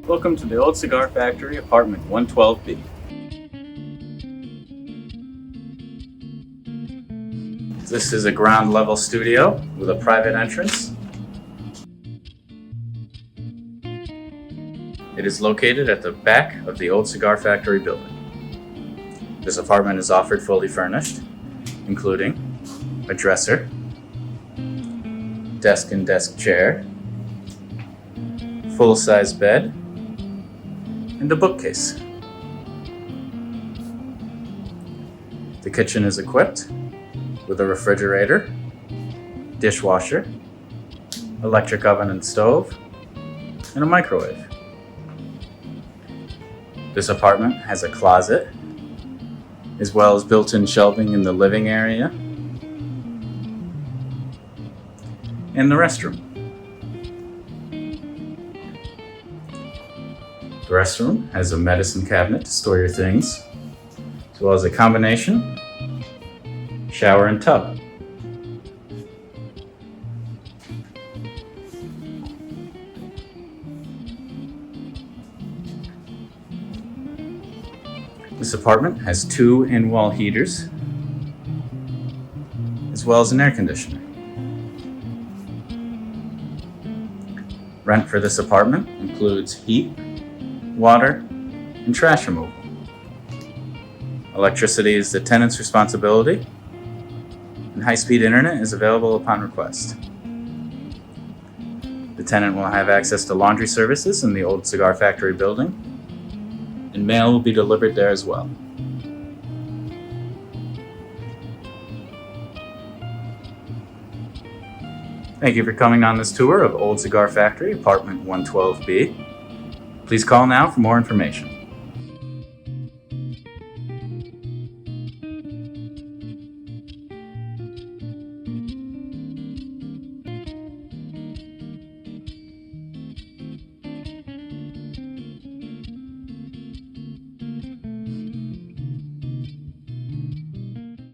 Welcome to the Old Cigar Factory, apartment 112B. This is a ground level studio with a private entrance. It is located at the back of the Old Cigar Factory building. This apartment is offered fully furnished, including a dresser, desk and desk chair, full-size bed, and a bookcase. The kitchen is equipped with a refrigerator, dishwasher, electric oven and stove, and a microwave. This apartment has a closet, as well as built-in shelving in the living area and the restroom. The restroom has a medicine cabinet to store your things, as well as a combination shower and tub. This apartment has 2 in-wall heaters, as well as an air conditioner. Rent for this apartment includes heat, water, and trash removal. Electricity is the tenant's responsibility, and high-speed internet is available upon request. The tenant will have access to laundry services in the Old Cigar Factory building, and mail will be delivered there as well. Thank you for coming on this tour of Old Cigar Factory, apartment 112B. Please call now for more information.